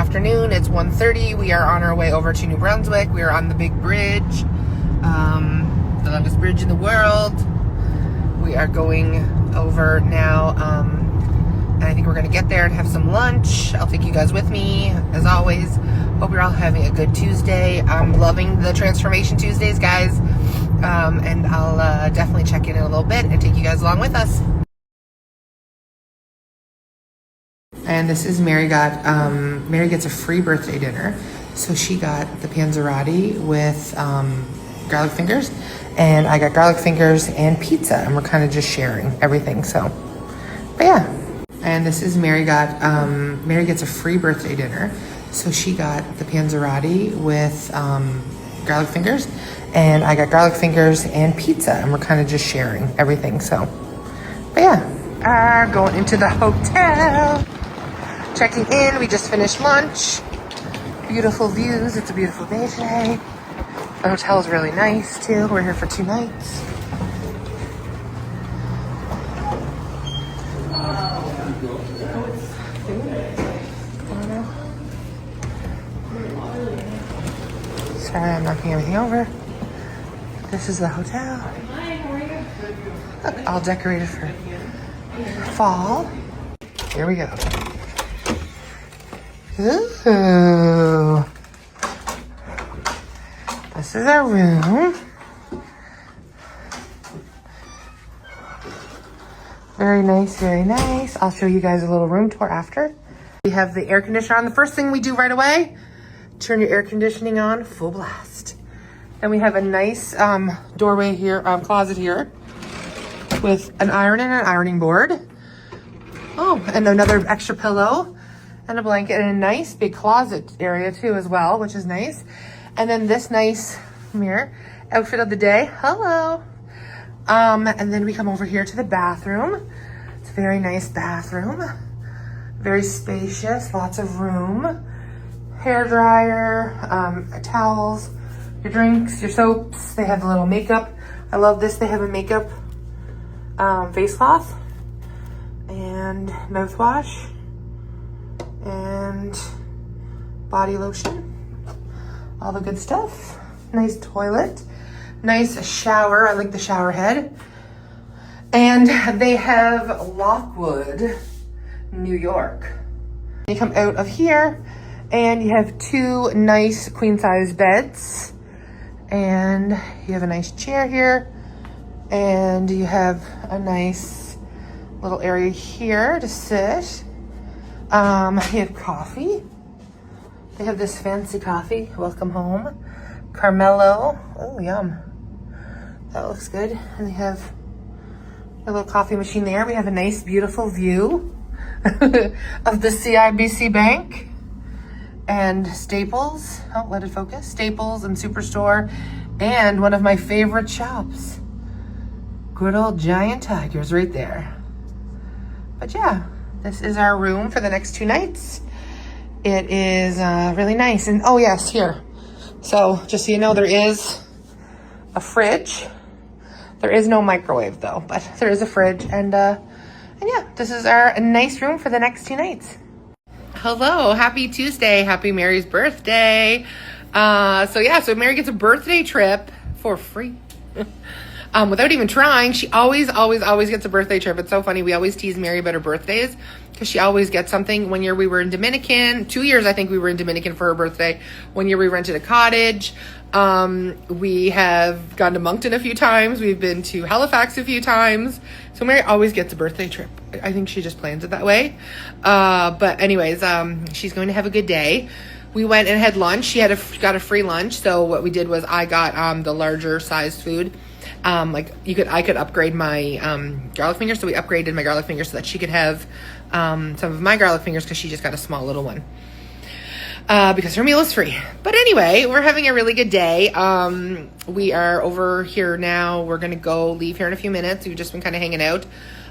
afternoon. It's 1:30. We are on our way over to New Brunswick. We are on the big bridge, the longest bridge in the world. We are going over now, and I think we're going to get there and have some lunch. I'll take you guys with me, as always. Hope you're all having a good Tuesday. I'm loving the Transformation Tuesdays, guys, and I'll definitely check in a little bit and take you guys along with us. And this is Mary gets a free birthday dinner. So she got the panzerotti with garlic fingers, and I got garlic fingers and pizza, and we're kind of just sharing everything. So, but yeah. And this is Mary gets a free birthday dinner. So she got the panzerotti with garlic fingers, and I got garlic fingers and pizza, and we're kind of just sharing everything. So, but yeah. Going into the hotel. Checking in, we just finished lunch. Beautiful views, it's a beautiful day today. The hotel is really nice too. We're here for 2 nights. Sorry, I'm knocking everything over. This is the hotel. Look, all decorated for fall. Here we go. Ooh. This is our room. Very nice, very nice. I'll show you guys a little room tour after. We have the air conditioner on. The first thing we do right away, turn your air conditioning on, full blast. Then we have a nice doorway here, closet here with an iron and an ironing board. Oh, and another extra pillow. And a blanket, and a nice big closet area too as well, which is nice. And then this nice mirror outfit of the day. Hello. And then we come over here to the bathroom. It's a very nice bathroom. Very spacious, lots of room. Hair dryer, towels, your drinks, your soaps. They have a little makeup. I love this. They have a makeup face cloth and mouthwash. And body lotion, all the good stuff. Nice toilet, nice shower. I like the shower head. And they have Lockwood, New York. You come out of here and you have 2 nice queen size beds, and you have a nice chair here, and you have a nice little area here to sit. You have coffee. They have this fancy coffee. Welcome home. Carmelo. Oh, yum. That looks good. And they have a little coffee machine there. We have a nice, beautiful view of the CIBC Bank and Staples. Oh, let it focus. Staples and Superstore. And one of my favorite shops. Good old Giant Tigers right there. But yeah. This is our room for the next 2 nights. It is really nice. And oh yes, here. So just so you know, there is a fridge. There is no microwave though, but there is a fridge. And yeah, this is our nice room for the next 2 nights. Hello, happy Tuesday. Happy Mary's birthday. So Mary gets a birthday trip for free. Without even trying. She always gets a birthday trip. It's so funny. We always tease Mary about her birthdays because she always gets something. One year we were in Dominican. 2 years I think we were in Dominican for her birthday. 1 year we rented a cottage. We have gone to Moncton a few times. We've been to Halifax a few times. So Mary always gets a birthday trip. I think she just plans it that way. But anyways, she's going to have a good day. We went and had lunch. She got a free lunch. So what we did was I got the larger sized food. I could upgrade my garlic fingers, so we upgraded my garlic fingers so that she could have some of my garlic fingers because she just got a small little one because her meal is free. But anyway, we're having a really good day. We are over here now. We're gonna leave here in a few minutes. We've just been kind of hanging out.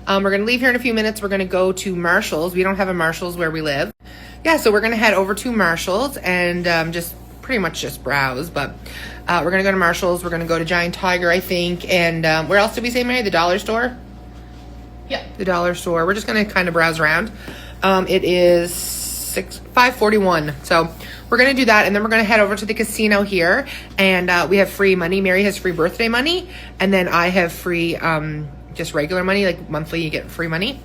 We're gonna leave here in a few minutes. We're gonna go to Marshall's. We don't have a Marshall's where we live. Yeah, so we're gonna head over to Marshall's and just pretty much just browse, but we're gonna go to Marshall's. We're gonna go to Giant Tiger, I think, and where else did we say, Mary? The dollar store? Yeah, the dollar store. We're just gonna kind of browse around. It is 5:41. So we're gonna do that, and then we're gonna head over to the casino here, and we have free money. Mary has free birthday money, and then I have free just regular money, like monthly you get free money.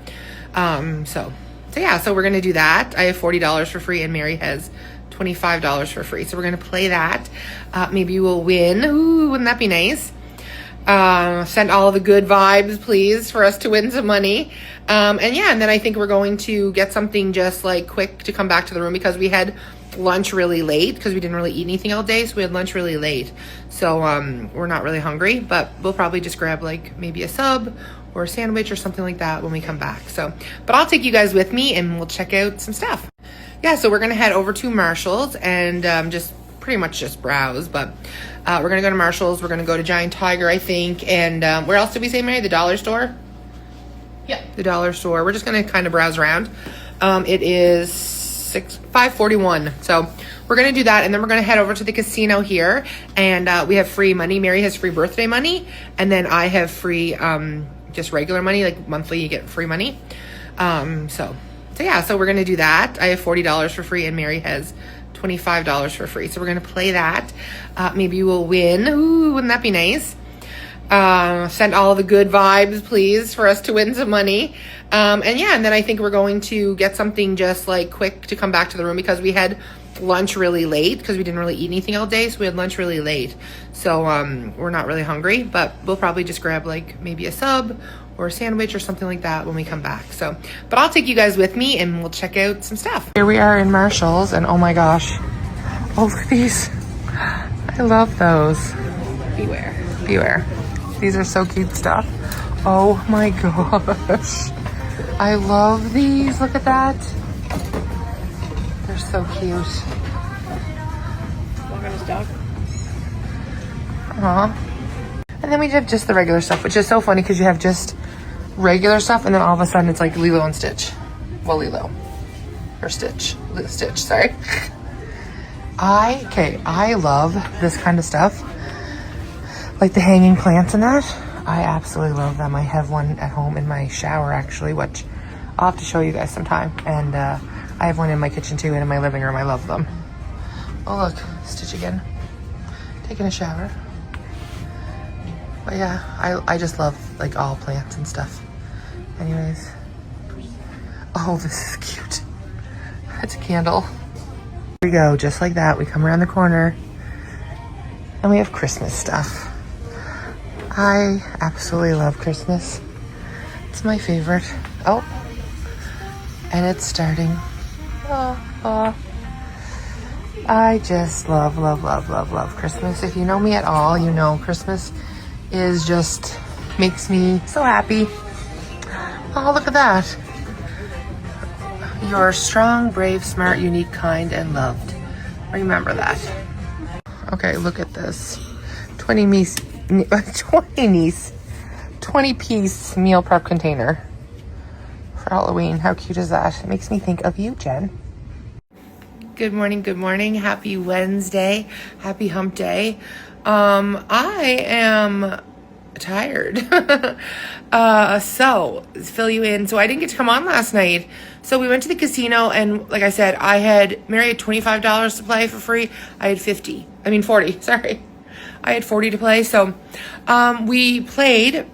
So yeah, so we're gonna do that. I have $40 for free, and Mary has $25 for free. So we're gonna play that. Maybe we'll win. Ooh, wouldn't that be nice? Send all the good vibes, please, for us to win some money. And yeah, and then I think we're going to get something just like quick to come back to the room, because we had lunch really late because we didn't really eat anything all day. So we had lunch really late. So we're not really hungry, but we'll probably just grab like maybe a sub or a sandwich or something like that when we come back. So, but I'll take you guys with me and we'll check out some stuff. Yeah, so we're gonna head over to Marshall's and just pretty much just browse, but we're gonna go to Marshall's, we're gonna go to Giant Tiger, I think, and where else did we say, Mary? The dollar store? Yeah, the dollar store. We're just gonna kind of browse around. It is 5:41, so we're gonna do that, and then we're gonna head over to the casino here, and we have free money. Mary has free birthday money, and then I have free just regular money, like monthly you get free money. So yeah, so we're gonna do that. I have $40 for free, and Mary has $25 for free. So we're gonna play that. Maybe we'll win. Ooh, wouldn't that be nice? Send all the good vibes, please, for us to win some money. And yeah, and then I think we're going to get something just like quick to come back to the room, because we had lunch really late because we didn't really eat anything all day. So we had lunch really late. So we're not really hungry, but we'll probably just grab like maybe a sub or a sandwich or something like that when we come back. So, but I'll take you guys with me and we'll check out some stuff. Here we are in Marshall's, and oh my gosh. Oh, look at these. I love those. Beware. Beware. These are so cute stuff. Oh my gosh. I love these. Look at that. They're so cute. What kind of stuff? And then we have just the regular stuff, which is so funny because you have just regular stuff, and then all of a sudden it's like Lilo and Stitch. Well, Lilo. Or Stitch. Stitch, sorry. I love this kind of stuff. Like the hanging plants and that. I absolutely love them. I have one at home in my shower, actually, which I'll have to show you guys sometime. And I have one in my kitchen too, and in my living room. I love them. Oh look, Stitch again. Taking a shower. But yeah, I just love like all plants and stuff. Anyways. Oh, this is cute. It's a candle. Here we go, just like that. We come around the corner and we have Christmas stuff. I absolutely love Christmas. It's my favorite. Oh, and it's starting. Oh. I just love Christmas. If you know me at all, you know Christmas is just makes me so happy. Oh, look at that. You're strong, brave, smart, unique, kind, and loved. Remember that. Okay, look at this. 20-piece meal prep container for Halloween. How cute is that? It makes me think of you, Jen. Good morning. Happy Wednesday. Happy hump day. I am tired. So fill you in. So I didn't get to come on last night. So we went to the casino, and like I said, Mary had $25 to play for free. I had 40, sorry. I had 40 to play. So we played,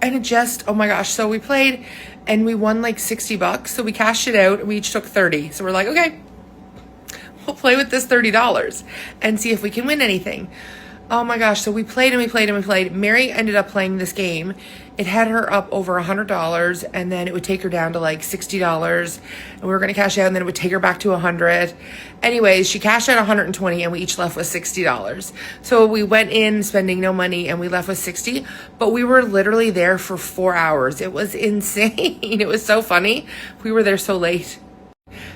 and it just, oh my gosh. So we played and we won like $60. So we cashed it out and we each took 30. So we're like, okay, we'll play with this $30 and see if we can win anything. Oh my gosh. So we played and we played and we played. Mary ended up playing this game. It had her up over $100, and then it would take her down to like $60, and we were going to cash out, and then it would take her back to 100. Anyways, she cashed out 120, and we each left with $60. So we went in spending no money, and we left with 60, but we were literally there for 4 hours. It was insane. It was so funny. We were there so late.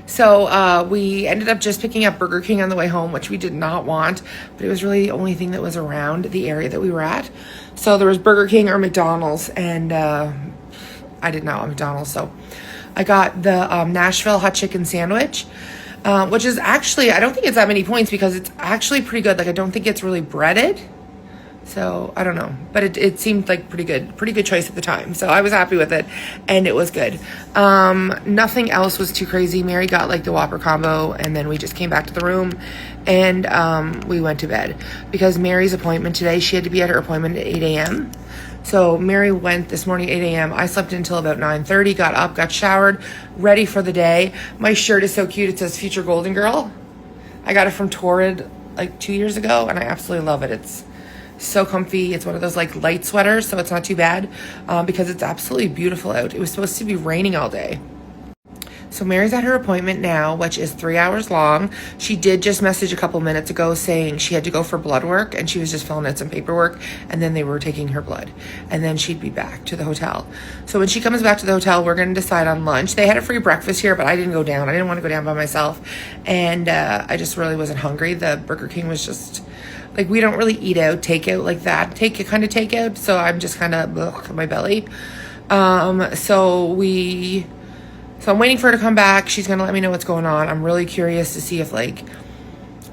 So we ended up just picking up Burger King on the way home, which we did not want, but it was really the only thing that was around the area that we were at. So there was Burger King or McDonald's, and I did not want McDonald's. So I got the Nashville hot chicken sandwich, which is actually, I don't think it's that many points because it's actually pretty good. Like, I don't think it's really breaded. So I don't know, but it seemed like pretty good choice at the time. So I was happy with it, and it was good. Nothing else was too crazy. Mary got like the Whopper combo, and then we just came back to the room, and we went to bed because Mary's appointment today, she had to be at her appointment at 8 a.m. So Mary went this morning at 8 a.m. I slept until about 9:30, got up, got showered, ready for the day. My shirt is so cute. It says Future Golden Girl. I got it from Torrid like 2 years ago, and I absolutely love it. It's so comfy. It's one of those like light sweaters, so it's not too bad because it's absolutely beautiful out. It was supposed to be raining all day. So Mary's at her appointment now, which is 3 hours long. She did just message a couple minutes ago saying she had to go for blood work, and she was just filling out some paperwork, and then they were taking her blood, and then she'd be back to the hotel. So when she comes back to the hotel, we're going to decide on lunch. They had a free breakfast here, but I didn't go down. I didn't want to go down by myself, and I just really wasn't hungry. The Burger King was just like, we don't really eat out, takeout like that, takeout. So I'm just kind of my belly. So I'm waiting for her to come back. She's going to let me know what's going on. I'm really curious to see if like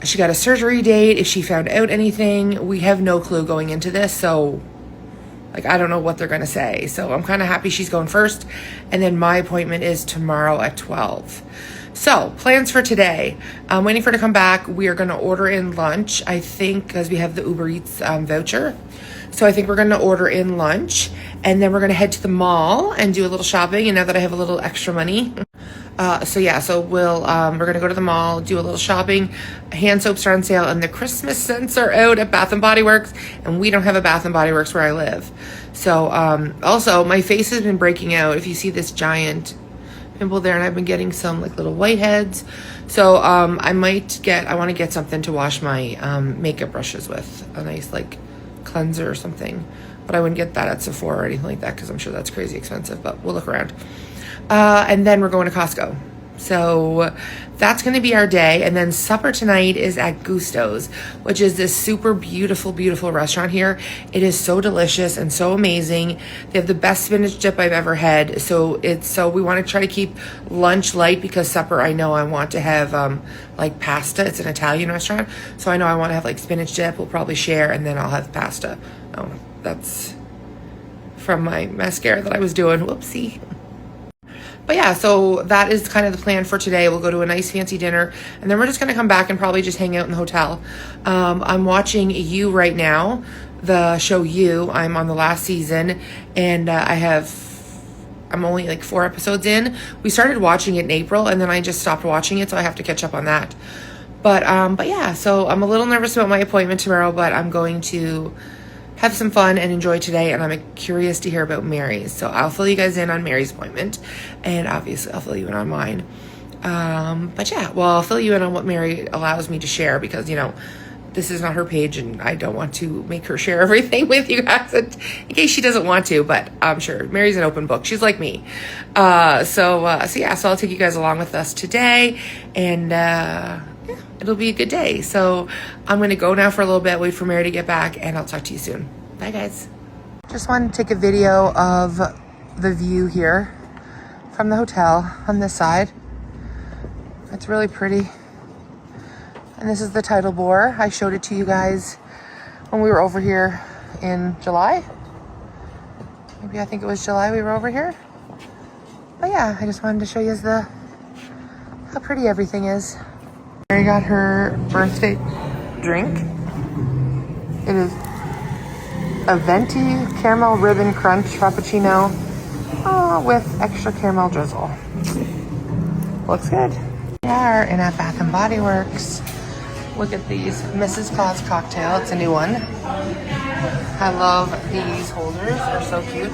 she got a surgery date, if she found out anything. We have no clue going into this. So like, I don't know what they're going to say. So I'm kind of happy she's going first. And then my appointment is tomorrow at 12. So plans for today. I'm waiting for her to come back. We are going to order in lunch, I think, because we have the Uber Eats voucher. So I think we're going to order in lunch, and then we're going to head to the mall and do a little shopping. And now that I have a little extra money, so we're going to go to the mall, do a little shopping. Hand soaps are on sale, and the Christmas scents are out at Bath and Body Works, and we don't have a Bath and Body Works where I live. So also my face has been breaking out. If you see this giant pimple there, and I've been getting some like little whiteheads. So I want to get something to wash my makeup brushes with, a nice like cleanser or something, but I wouldn't get that at Sephora or anything like that because I'm sure that's crazy expensive, but we'll look around. And then we're going to Costco. So that's going to be our day. And then supper tonight is at Gusto's, which is this super beautiful, beautiful restaurant here. It is so delicious and so amazing. They have the best spinach dip I've ever had. So we want to try to keep lunch light because supper, I know I want to have like pasta. It's an Italian restaurant. So I know I want to have like spinach dip. We'll probably share, and then I'll have pasta. Oh, that's from my mascara that I was doing. Whoopsie. But yeah, so that is kind of the plan for today. We'll go to a nice fancy dinner, and then we're just going to come back and probably just hang out in the hotel. I'm watching You right now, the show You. I'm on the last season, and I'm only like 4 episodes in. We started watching it in April, and then I just stopped watching it, so I have to catch up on that. But yeah, so I'm a little nervous about my appointment tomorrow, but I'm going to have some fun and enjoy today, and I'm curious to hear about Mary's. So I'll fill you guys in on Mary's appointment, and obviously I'll fill you in on mine. But yeah, well, I'll fill you in on what Mary allows me to share because, you know, this is not her page, and I don't want to make her share everything with you guys in case she doesn't want to, but I'm sure Mary's an open book. She's like me. So I'll take you guys along with us today, and it'll be a good day. So I'm going to go now for a little bit, wait for Mary to get back, and I'll talk to you soon. Bye, guys. Just wanted to take a video of the view here from the hotel on this side. It's really pretty. And this is the tidal bore. I showed it to you guys when we were over here in July. Maybe I think it was July we were over here. But yeah, I just wanted to show you how pretty everything is. Mary got her birthday drink. It is a venti caramel ribbon crunch frappuccino with extra caramel drizzle. Looks good. We are in a Bath and Body Works. Look at these Mrs. Claus cocktail. It's a new one. I love these holders. They're so cute.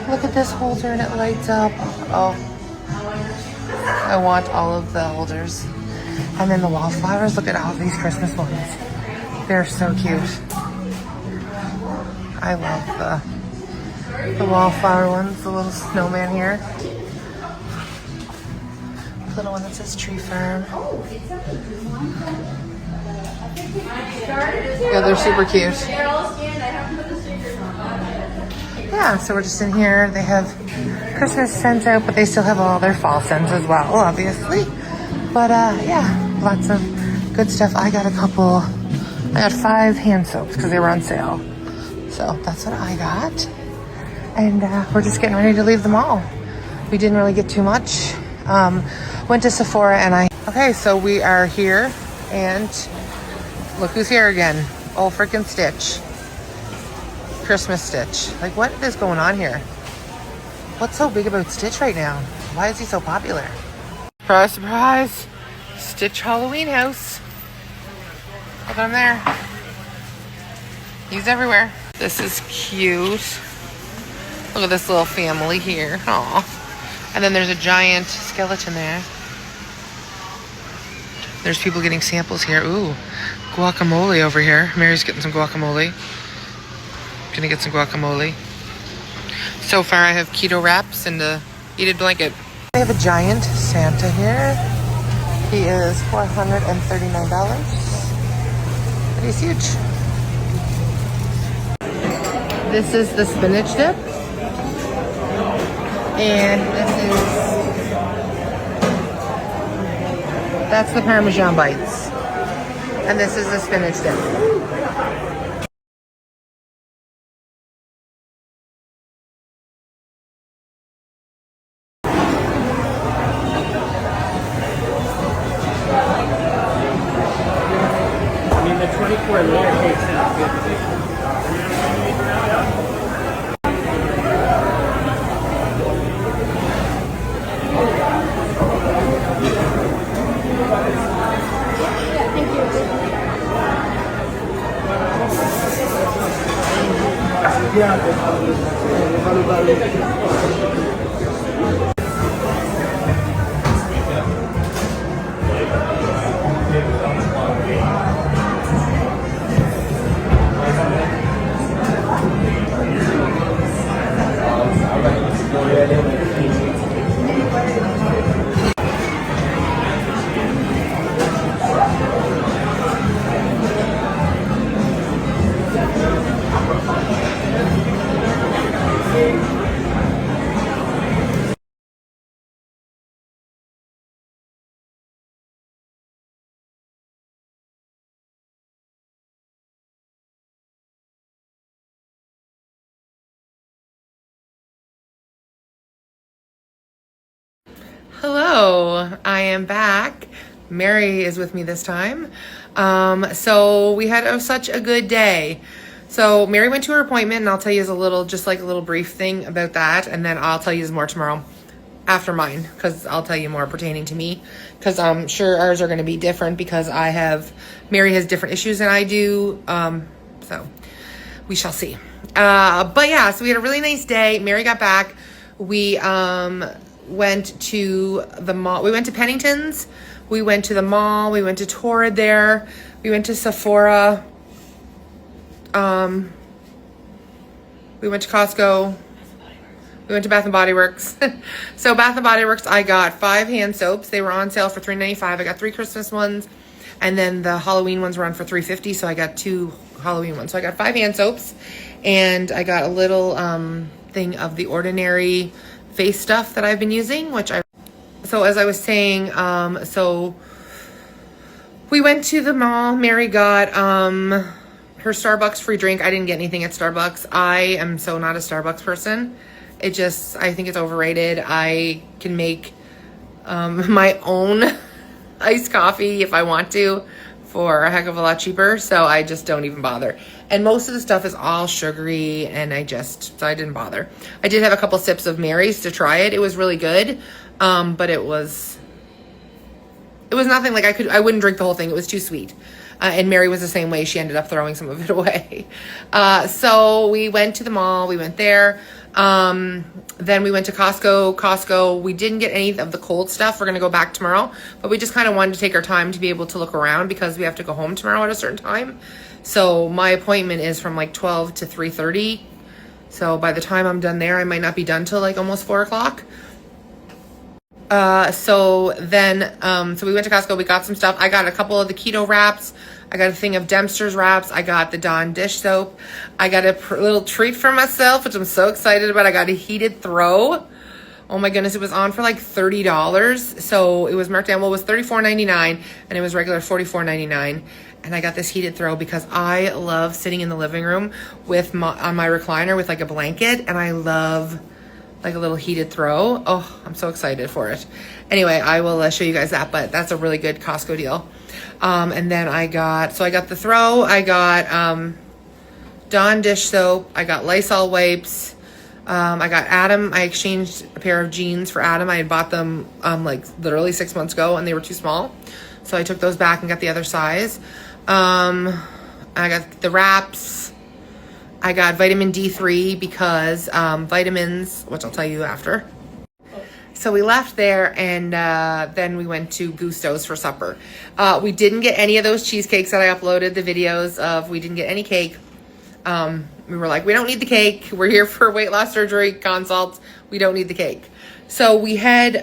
Look at this holder and it lights up. Oh, I want all of the holders. And then the wallflowers, look at all of these Christmas ones. They're so cute. I love the wallflower ones, the little snowman here. The little one that says Tree Farm. Yeah, they're super cute. Yeah, so we're just in here. They have Christmas scents out, but they still have all their fall scents as well, obviously. But yeah, lots of good stuff. I got 5 hand soaps because they were on sale. So that's what I got. And we're just getting ready to leave the mall. We didn't really get too much. Went to Sephora and okay, so we are here and look who's here again. Oh, freaking Stitch. Christmas Stitch. Like, what is going on here? What's so big about Stitch right now? Why is he so popular? Surprise, surprise. Stitch Halloween house. Look at him there. He's everywhere. This is cute. Look at this little family here. Aw. And then there's a giant skeleton there. There's people getting samples here. Ooh, guacamole over here. Mary's getting some guacamole. Gonna get some guacamole. So far I have keto wraps and a heated blanket. I have a giant Santa here. He is $439. But he's huge. This is the spinach dip. And that's the Parmesan bites. And this is the spinach dip. The 24 layer cake sounds good. Hello, I am back. Mary is with me this time. So we had such a good day. So Mary went to her appointment, and I'll tell you a little brief thing about that, and then I'll tell you more tomorrow after mine, because I'll tell you more pertaining to me, because I'm sure ours are going to be different because Mary has different issues than I do. So we shall see. But yeah, so we had a really nice day. Mary got back. We went to the mall. We went to Pennington's. We went to the mall. We went to Torrid there. We went to Sephora. We went to Costco. We went to Bath and Body Works. So Bath and Body Works, I got 5 hand soaps. They were on sale for $3.95. I got 3 Christmas ones, and then the Halloween ones were on for $3.50. So I got 2 Halloween ones. So I got 5 hand soaps, and I got a little thing of the Ordinary face stuff that I've been using, so as I was saying, so we went to the mall. Mary got her Starbucks free drink. I didn't get anything at Starbucks. I am so not a Starbucks person. I think it's overrated. I can make my own iced coffee if I want to for a heck of a lot cheaper, so I just don't even bother. And most of the stuff is all sugary, and so I didn't bother. I did have a couple sips of Mary's to try it. It was really good, but it was nothing like I wouldn't drink the whole thing. It was too sweet. And Mary was the same way. She ended up throwing some of it away. So we went to the mall. We went there. Then we went to Costco. We didn't get any of the cold stuff. We're going to go back tomorrow, but we just kind of wanted to take our time to be able to look around because we have to go home tomorrow at a certain time. So my appointment is from like 12 to 3:30. So by the time I'm done there, I might not be done till like almost 4 o'clock. So we went to Costco. We got some stuff. I got a couple of the keto wraps. I got a thing of Dempster's wraps. I got the Dawn dish soap. I got a little treat for myself, which I'm so excited about. I got a heated throw. Oh Oh my goodness, it was on for like $30. So it was marked down. Well, it was $34.99 and it was regular $44.99. And I got this heated throw because I love sitting in the living room with on my recliner with like a blanket, and I love like a little heated throw. Oh, I'm so excited for it. Anyway, I will show you guys that, but that's a really good Costco deal. And then I got the throw, I got Dawn dish soap, I got Lysol wipes, I got Adam, I exchanged a pair of jeans for Adam. I had bought them like literally 6 months ago and they were too small. So I took those back and got the other size. I got the wraps. I got vitamin D3 because vitamins, which I'll tell you after. So we left there and then we went to Gusto's for supper. We didn't get any of those cheesecakes that I uploaded the videos of. We didn't get any cake. We were like, we don't need the cake. We're here for weight loss surgery consults. We don't need the cake. So we had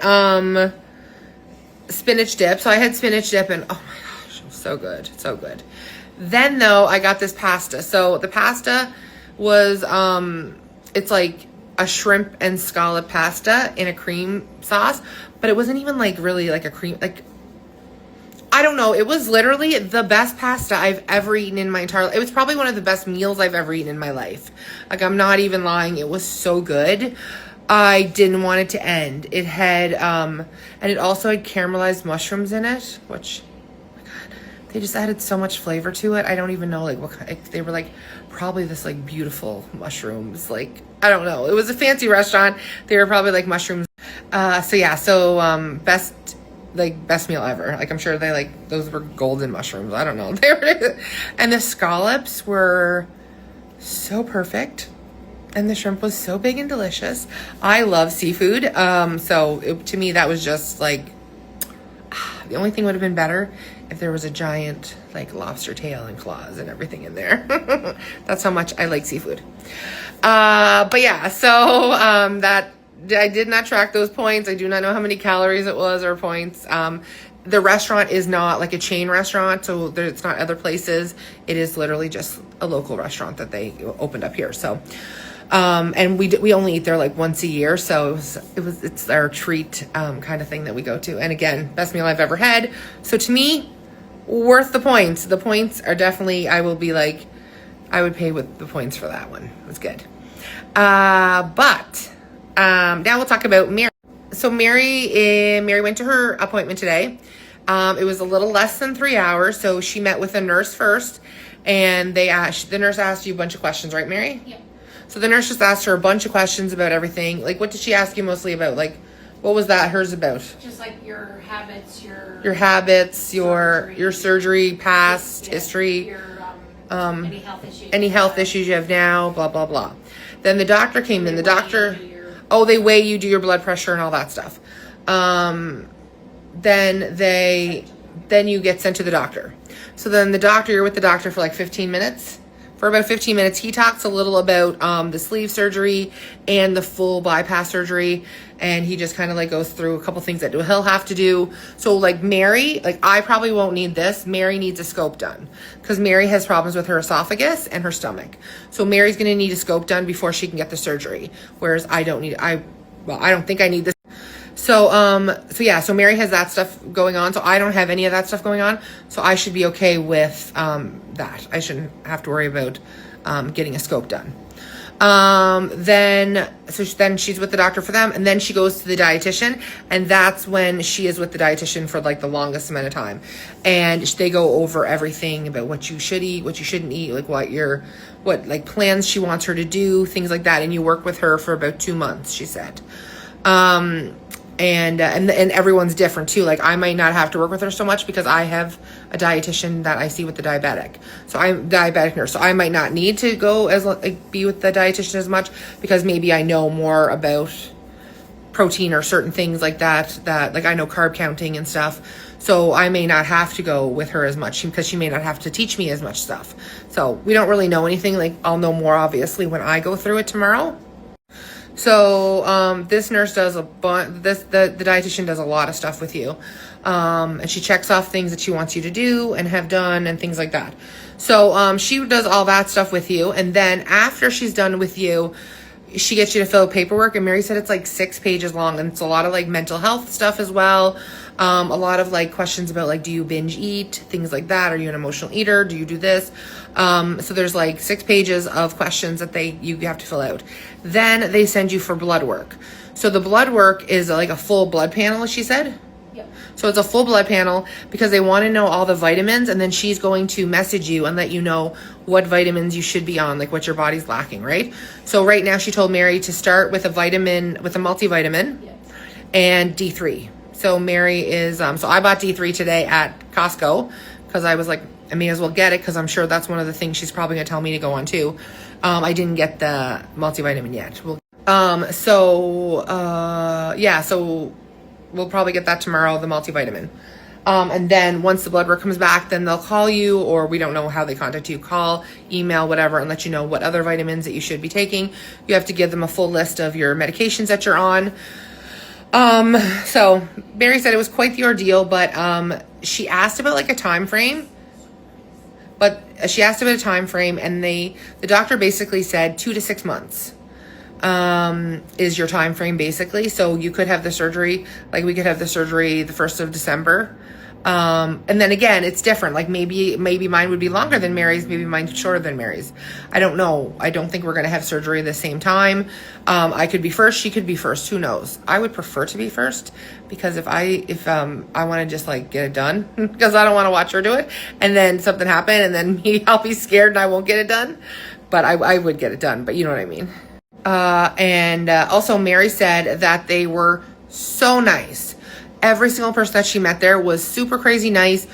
spinach dip. So I had spinach dip and oh my gosh, it was so good. So good. Then though, I got this pasta. So the pasta was, it's like a shrimp and scallop pasta in a cream sauce, but it wasn't even like really like a cream, like, I don't know. It was literally the best pasta I've ever eaten in my entire life. It was probably one of the best meals I've ever eaten in my life. Like, I'm not even lying. It was so good. I didn't want it to end. It had, and it also had caramelized mushrooms in it, which, oh my God, they just added so much flavor to it. I don't even know like what kind, they were like probably this like beautiful mushrooms. Like, I don't know. It was a fancy restaurant. They were probably like mushrooms. So yeah, so, best meal ever. Like, I'm sure they like, those were golden mushrooms. I don't know. They were, and the scallops were so perfect. And the shrimp was so big and delicious. I love seafood. To me, that was just like, the only thing would have been better if there was a giant like lobster tail and claws and everything in there. That's how much I like seafood. But yeah, so that I did not track those points. I do not know how many calories it was or points. The restaurant is not like a chain restaurant, so it's not other places. It is literally just a local restaurant that they opened up here. So, and we only eat there like once a year, so it's our treat kind of thing that we go to. And again, best meal I've ever had. So to me, worth the points. The points are definitely, I would pay with the points for that one. It was good. But now we'll talk about Mary. So Mary went to her appointment today. It was a little less than 3 hours. So she met with a nurse first, and the nurse asked you a bunch of questions, right, Mary? Yeah. So the nurse just asked her a bunch of questions about everything. Like, what did she ask you mostly about? Like, what was that hers about? Just like your habits, your surgery, past history, your any health issues. Any health issues you have now, blah, blah, blah. Then the doctor came in. The doctor, they weigh you, do your blood pressure and all that stuff. Then you get sent to the doctor. So then you're with the doctor for like 15 minutes. For about 15 minutes, he talks a little about the sleeve surgery and the full bypass surgery. And he just kind of like goes through a couple things that he'll have to do. So like Mary, like I probably won't need this. Mary needs a scope done because Mary has problems with her esophagus and her stomach. So Mary's going to need a scope done before she can get the surgery. Whereas I don't think I need this. So Mary has that stuff going on. So I don't have any of that stuff going on. So I should be okay with that. I shouldn't have to worry about getting a scope done. Then she's with the doctor for them, and then she goes to the dietitian, and that's when she is with the dietitian for like the longest amount of time. And they go over everything about what you should eat, what you shouldn't eat, like what like plans she wants her to do, things like that. And you work with her for about 2 months, she said. And everyone's different too. Like I might not have to work with her so much because I have a dietitian that I see with the diabetic. So I'm diabetic nurse. So I might not need to go be with the dietitian as much because maybe I know more about protein or certain things like that like I know carb counting and stuff. So I may not have to go with her as much because she may not have to teach me as much stuff. So we don't really know anything. Like I'll know more obviously when I go through it tomorrow. So, this nurse does the dietitian does a lot of stuff with you. And she checks off things that she wants you to do and have done and things like that. So, she does all that stuff with you. And then after she's done with you, she gets you to fill out paperwork, and Mary said it's like 6 pages long, and it's a lot of like mental health stuff as well. A lot of like questions about like, do you binge eat, things like that? Are you an emotional eater? Do you do this? So there's like 6 pages of questions that you have to fill out. Then they send you for blood work. So the blood work is like a full blood panel, she said. So it's a full blood panel because they want to know all the vitamins, and then she's going to message you and let you know what vitamins you should be on, like what your body's lacking, right? So right now she told Mary to start with a multivitamin and D3. So Mary is, so I bought D3 today at Costco because I was like, I may as well get it because I'm sure that's one of the things she's probably going to tell me to go on too. I didn't get the multivitamin yet. So we'll probably get that tomorrow, the multivitamin. And then once the blood work comes back, then they'll call you, or we don't know how they contact you, call, email, whatever, and let you know what other vitamins that you should be taking. You have to give them a full list of your medications that you're on. So Mary said it was quite the ordeal, but she asked about like a time frame. And the doctor basically said 2 to 6 months. Is your time frame basically. So you could have the surgery, like we could have the surgery the 1st of December. And then again, it's different. Like maybe mine would be longer than Mary's, maybe mine's shorter than Mary's. I don't know. I don't think we're going to have surgery at the same time. I could be first, she could be first. Who knows? I would prefer to be first because if I want to just like get it done because I don't want to watch her do it and then something happen and then I'll be scared and I won't get it done, but I would get it done, but you know what I mean? Also Mary said that they were so nice. Every single person that she met there was super crazy nice,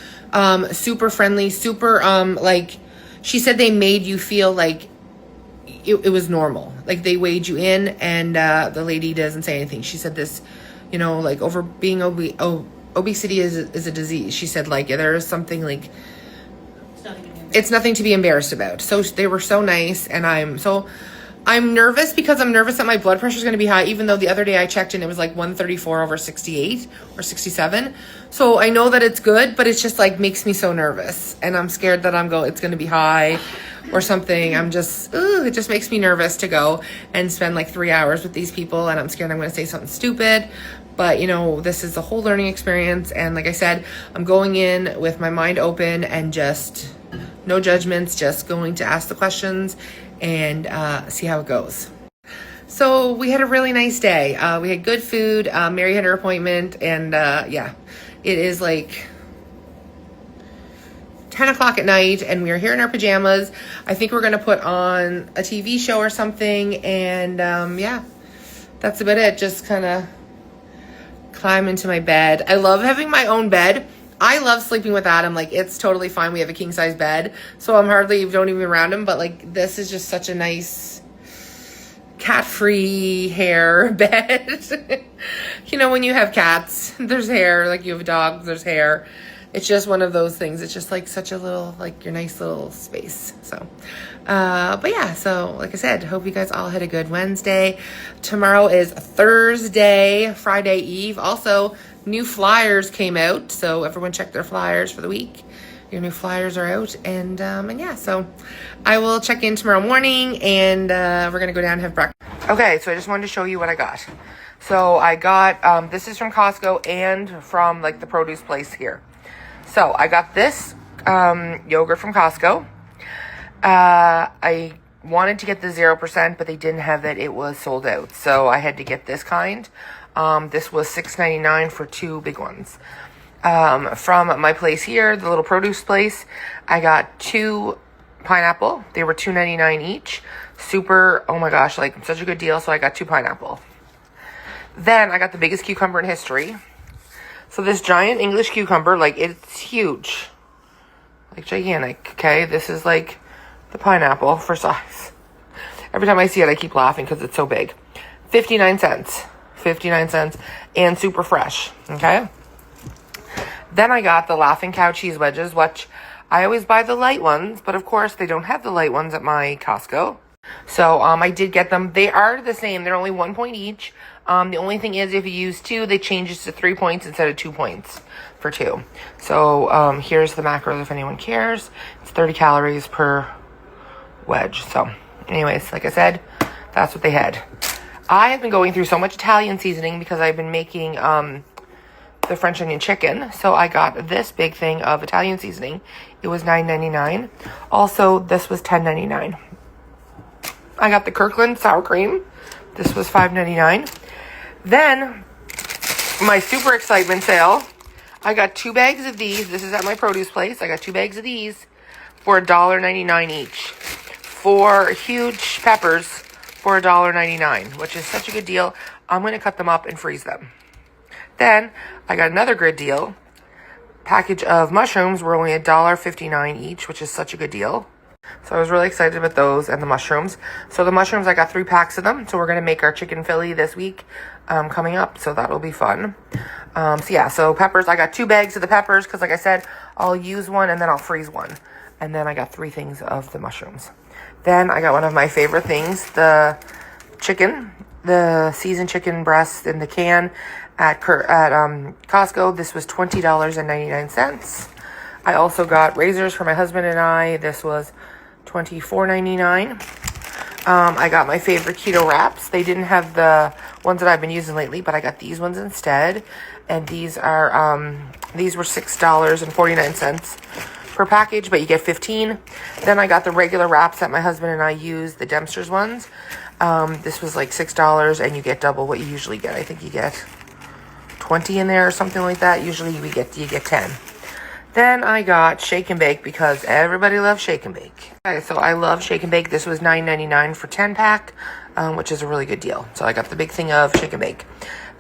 super friendly, super, like she said they made you feel like it was normal. Like they weighed you in and, the lady doesn't say anything. She said this, you know, like obesity is a disease. She said like, there is something like, it's nothing to be embarrassed about. So they were so nice. And I'm nervous because I'm nervous that my blood pressure is going to be high, even though the other day I checked and it was like 134/68 or 67. So I know that it's good, but it's just like makes me so nervous. And I'm scared that it's going to be high or something. it just makes me nervous to go and spend like 3 hours with these people. And I'm scared I'm going to say something stupid. But, you know, this is a whole learning experience. And like I said, I'm going in with my mind open and just no judgments, just going to ask the questions and see how it goes. So we had a really nice day. We had good food. Mary had her appointment, and it is like 10 o'clock at night, and we are here in our pajamas. I think we're going to put on a TV show or something, and that's about it. Just kind of climb into my bed. I love having my own bed. I love sleeping with Adam. Like, it's totally fine. We have a king size bed, so I'm don't even around him. But like, this is just such a nice cat-free hair bed. You know, when you have cats, there's hair. Like you have a dog, there's hair. It's just one of those things. It's just like such a little, like your nice little space. So, but yeah, so like I said, hope you guys all had a good Wednesday. Tomorrow is Thursday, Friday Eve. Also, new flyers came out, so everyone check their flyers for the week. Your new flyers are out, and so I will check in tomorrow morning, and we're gonna go down and have breakfast. Okay, so I just wanted to show you what I got. So I got this is from Costco and from like the produce place here. So I got this yogurt from Costco. I wanted to get the 0%, but they didn't have it. It was sold out, so I had to get this kind. This was $6.99 for 2 big ones. From my place here, the little produce place, I got 2 pineapple. They were $2.99 each. Super, oh my gosh, like such a good deal. So I got 2 pineapple. Then I got the biggest cucumber in history. So this giant English cucumber, like it's huge, like gigantic. Okay, this is like the pineapple for size. Every time I see it, I keep laughing because it's so big. 59 cents. 59 cents, and super fresh. Okay, then I got the Laughing Cow cheese wedges, which I always buy the light ones, but of course they don't have the light ones at my Costco. So I did get them. They are the same. They're only 1 point each. The only thing is, if you use 2, they change it to 3 points instead of 2 points for 2. So here's the macros if anyone cares. It's 30 calories per wedge. So anyways, like I said, That's what they had. I have been going through so much Italian seasoning because I've been making the French onion chicken. So I got this big thing of Italian seasoning. It was $9.99. Also, this was $10.99. I got the Kirkland sour cream. This was $5.99. Then, my super excitement sale. I got 2 bags of these. This is at my produce place. I got 2 bags of these for $1.99 each. 4 huge peppers for $1.99, which is such a good deal. I'm going to cut them up and freeze them. Then, I got another good deal. Package of mushrooms were only $1.59 each, which is such a good deal. So I was really excited about those and the mushrooms. So the mushrooms, I got 3 packs of them. So we're going to make our chicken Philly this week coming up. So that'll be fun. So peppers, I got 2 bags of the peppers because like I said, I'll use one and then I'll freeze one. And then I got 3 things of the mushrooms. Then I got one of my favorite things, the chicken, the seasoned chicken breast in the can at Costco. This was $20.99. I also got razors for my husband and I. This was $24.99. I got my favorite keto wraps. They didn't have the ones that I've been using lately, but I got these ones instead. And these are these were $6.49 per package, but you get 15. Then I got the regular wraps that my husband and I use, the Dempster's ones. This was like $6 and you get double what you usually get. I think you get 20 in there or something like that. Usually you get 10. Then I got Shake and Bake because everybody loves Shake and Bake. Okay, so I love Shake and Bake. This was $9.99 for 10 pack, which is a really good deal. So I got the big thing of Shake and Bake.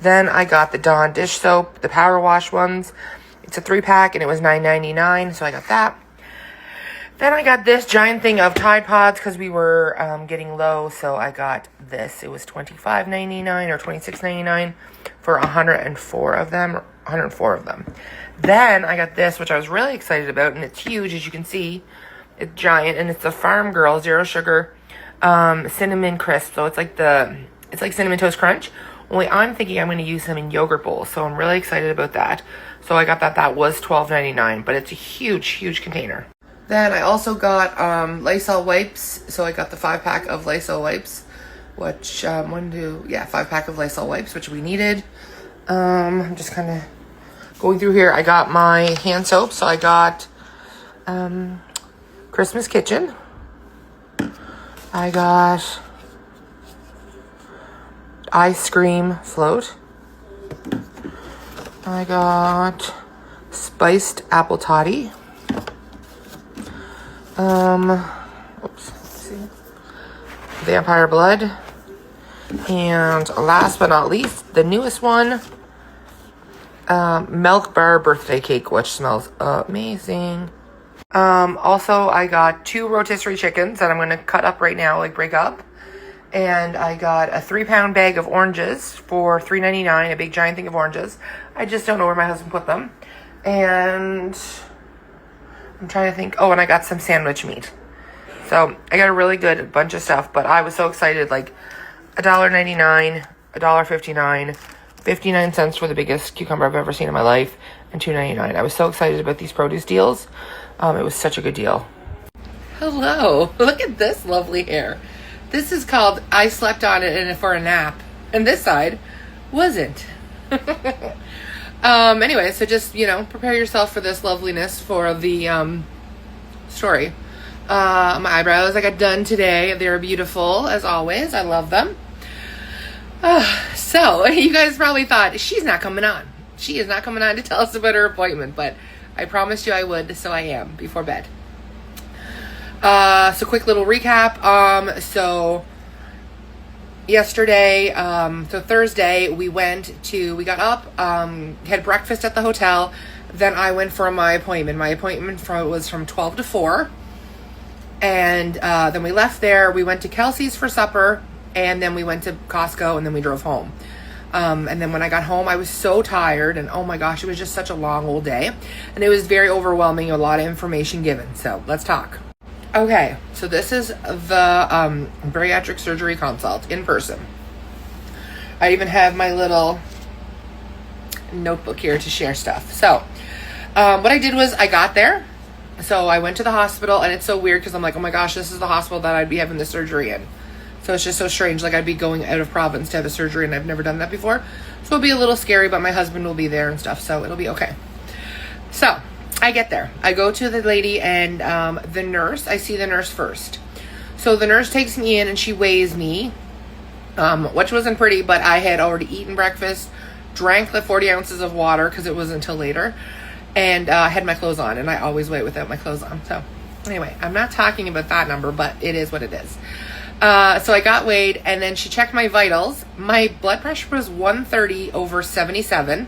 Then I got the Dawn dish soap, the power wash ones. It's a 3 pack and it was $9.99, so I got that. Then I got this giant thing of Tide Pods because we were getting low, so I got this. It was $25.99 or $26.99 for 104 of them. Then I got this, which I was really excited about, and it's huge, as you can see. It's giant, and it's a Farm Girl Zero Sugar Cinnamon Crisp. So it's like Cinnamon Toast Crunch. Only I'm thinking I'm going to use them in yogurt bowls, so I'm really excited about that. So I got that. That was $12.99, but it's a huge, huge container. Then I also got Lysol wipes. So I got the 5 pack of Lysol wipes, which 5 pack of Lysol wipes, which we needed. I'm just kind of going through here. I got my hand soap. So I got Christmas Kitchen. I got Ice Cream Float. I got Spiced Apple Toddy. Let's see. Vampire Blood. And last but not least, the newest one, Milk Bar Birthday Cake, which smells amazing. Also, I got 2 rotisserie chickens that I'm going to cut up right now, like break up. And I got a 3-pound bag of oranges for $3.99, a big giant thing of oranges. I just don't know where my husband put them. And I'm trying to think. Oh, and I got some sandwich meat. So I got a really good bunch of stuff, but I was so excited. Like $1.99, $1.59, 59 cents for the biggest cucumber I've ever seen in my life, and $2.99. I was so excited about these produce deals. It was such a good deal. Hello, look at this lovely hair. This is called I slept on it and for a nap, and this side wasn't. Anyway, so just, prepare yourself for this loveliness for the story. My eyebrows I got done today. They're beautiful as always. I love them. So you guys probably thought she's not coming on. She is not coming on to tell us about her appointment, but I promised you I would, so I am before bed. So quick little recap. So yesterday, so Thursday, we got up, had breakfast at the hotel. Then I went for my appointment. My appointment was from 12 to 4. And then we left there. We went to Kelsey's for supper. And then we went to Costco, and then we drove home. And then when I got home, I was so tired. And oh my gosh, it was just such a long old day. And it was very overwhelming, a lot of information given. So let's talk. Okay, so this is the bariatric surgery consult in person. I even have my little notebook here to share stuff. So what I did was I got there. So I went to the hospital, and it's so weird because I'm like, oh my gosh, this is the hospital that I'd be having the surgery in. So it's just so strange. Like, I'd be going out of province to have a surgery, and I've never done that before. So it'll be a little scary, but my husband will be there and stuff, so it'll be okay. So I get there. I go to the lady and the nurse. I see the nurse first. So the nurse takes me in and she weighs me, which wasn't pretty, but I had already eaten breakfast, drank the 40 ounces of water because it wasn't until later, and had my clothes on, and I always weigh without my clothes on. So anyway, I'm not talking about that number, but it is what it is. So I got weighed, and then she checked my vitals. My blood pressure was 130/77,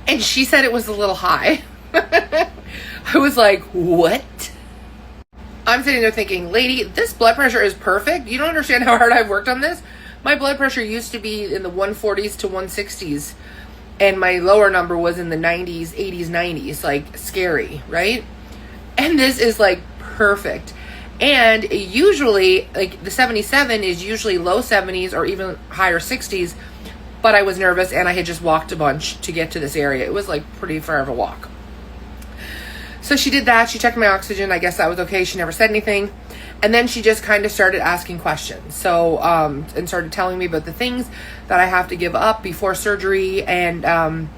and she said it was a little high. I was like, what? I'm sitting there thinking, lady, this blood pressure is perfect. You don't understand how hard I've worked on this. My blood pressure used to be in the 140s to 160s, and my lower number was in the 90s, 80s, 90s, like scary, right? And this is like perfect. And usually, like, the 77 is usually low 70s or even higher 60s, but I was nervous and I had just walked a bunch to get to this area. It was like pretty far of a walk. So she did that. She checked my oxygen. I guess that was okay. She never said anything. And then she just kind of started asking questions. So, and started telling me about the things that I have to give up before surgery and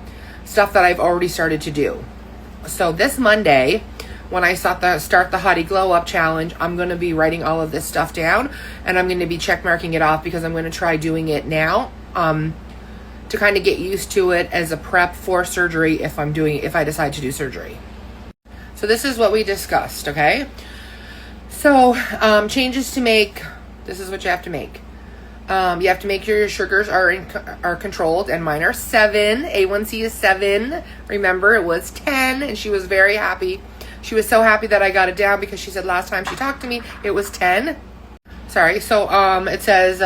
stuff that I've already started to do. So this Monday, when I start the Hottie Glow Up Challenge, I'm going to be writing all of this stuff down, and I'm going to be check marking it off because I'm going to try doing it now to kind of get used to it as a prep for surgery if I decide to do surgery. So this is what we discussed, okay? So changes to make. This is what you have to make. You have to make sure your sugars are controlled, and mine are 7. A1C is 7. Remember, it was 10, and she was very happy. She was so happy that I got it down because she said last time she talked to me, it was 10. Sorry. So it says,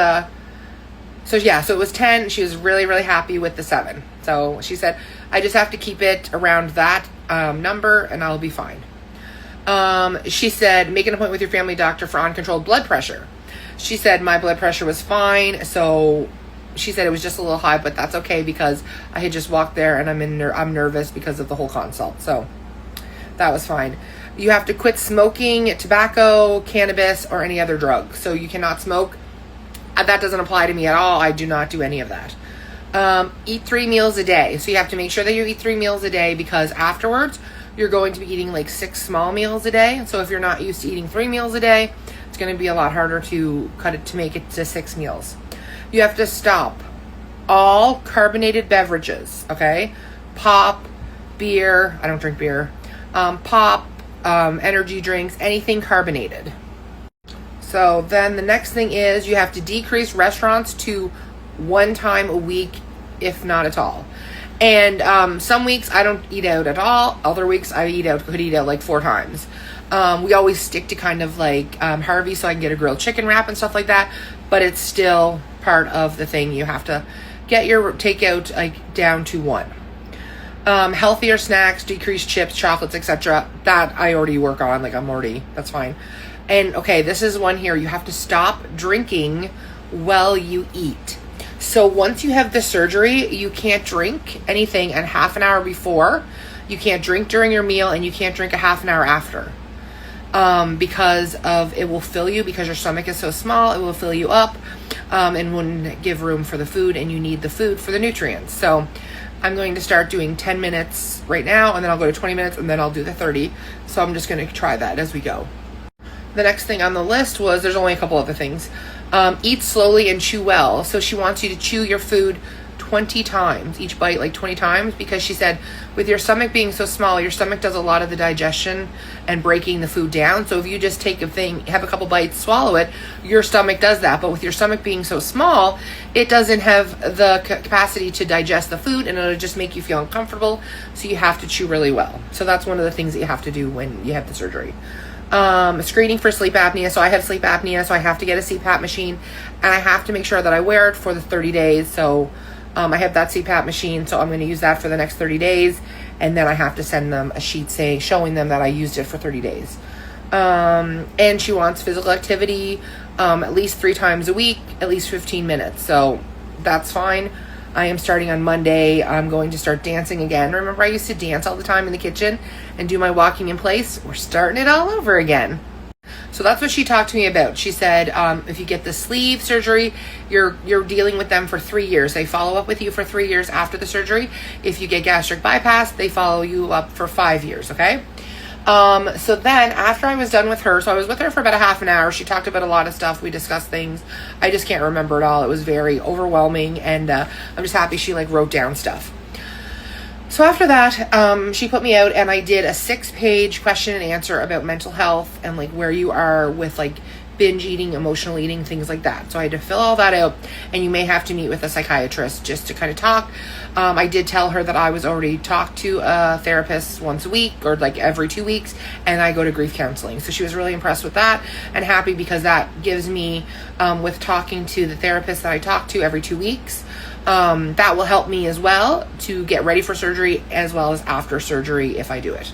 so it was 10. She was really, really happy with the 7. So she said, I just have to keep it around that number and I'll be fine. She said, make an appointment with your family doctor for uncontrolled blood pressure. She said my blood pressure was fine. So she said it was just a little high, but that's okay because I had just walked there and I'm nervous because of the whole consult. So that was fine. You have to quit smoking tobacco, cannabis, or any other drug. So you cannot smoke. That doesn't apply to me at all. I do not do any of that. Eat 3 meals a day. So you have to make sure that you eat 3 meals a day because afterwards you're going to be eating like 6 small meals a day. So if you're not used to eating 3 meals a day, it's going to be a lot harder to cut it to make it to 6 meals. You have to stop all carbonated beverages. Okay. Pop, beer. I don't drink beer. Pop, energy drinks, anything carbonated. So then the next thing is you have to decrease restaurants to 1 time a week, if not at all. And some weeks I don't eat out at all. Other weeks I could eat out like 4 times. We always stick to kind of like Harvey, so I can get a grilled chicken wrap and stuff like that. But it's still part of the thing. You have to get your takeout like down to 1. Healthier snacks, decrease chips, chocolates, etc. That I already work on. Like that's fine. And okay, this is one here. You have to stop drinking while you eat. So once you have the surgery, you can't drink anything and half an hour before. You can't drink during your meal, and you can't drink a half an hour after. Because of it will fill you, because your stomach is so small, it will fill you up and wouldn't give room for the food, and you need the food for the nutrients. So I'm going to start doing 10 minutes right now, and then I'll go to 20 minutes, and then I'll do the 30. So I'm just going to try that as we go. The next thing on the list was, there's only a couple other things. Eat slowly and chew well. So she wants you to chew your food 20 times, each bite like 20 times, because she said with your stomach being so small, your stomach does a lot of the digestion and breaking the food down. So if you just take a thing, have a couple bites, swallow it, your stomach does that. But with your stomach being so small, it doesn't have the capacity to digest the food, and it'll just make you feel uncomfortable. So you have to chew really well. So that's one of the things that you have to do when you have the surgery. Screening for sleep apnea. So I have sleep apnea, so I have to get a CPAP machine, and I have to make sure that I wear it for the 30 days. So I have that CPAP machine, so I'm going to use that for the next 30 days, and then I have to send them a sheet showing them that I used it for 30 days. And she wants physical activity at least 3 times a week, at least 15 minutes. So that's fine. I am starting on Monday. I'm going to start dancing again. Remember, I used to dance all the time in the kitchen and do my walking in place? We're starting it all over again. So that's what she talked to me about. She said, if you get the sleeve surgery, you're dealing with them for 3 years. They follow up with you for 3 years after the surgery. If you get gastric bypass, they follow you up for 5 years, okay? So then after I was done with her, so I was with her for about a half an hour. She talked about a lot of stuff. We discussed things. I just can't remember it all. It was very overwhelming, and I'm just happy she like wrote down stuff. So after that, she put me out, and I did a 6-page question and answer about mental health and like where you are with like binge eating, emotional eating, things like that. So I had to fill all that out, and you may have to meet with a psychiatrist just to kind of talk. I did tell her that I was already talked to a therapist once a week or like every 2 weeks, and I go to grief counseling. So she was really impressed with that and happy, because that gives me, with talking to the therapist that I talk to every 2 weeks, that will help me as well to get ready for surgery as well as after surgery if I do it.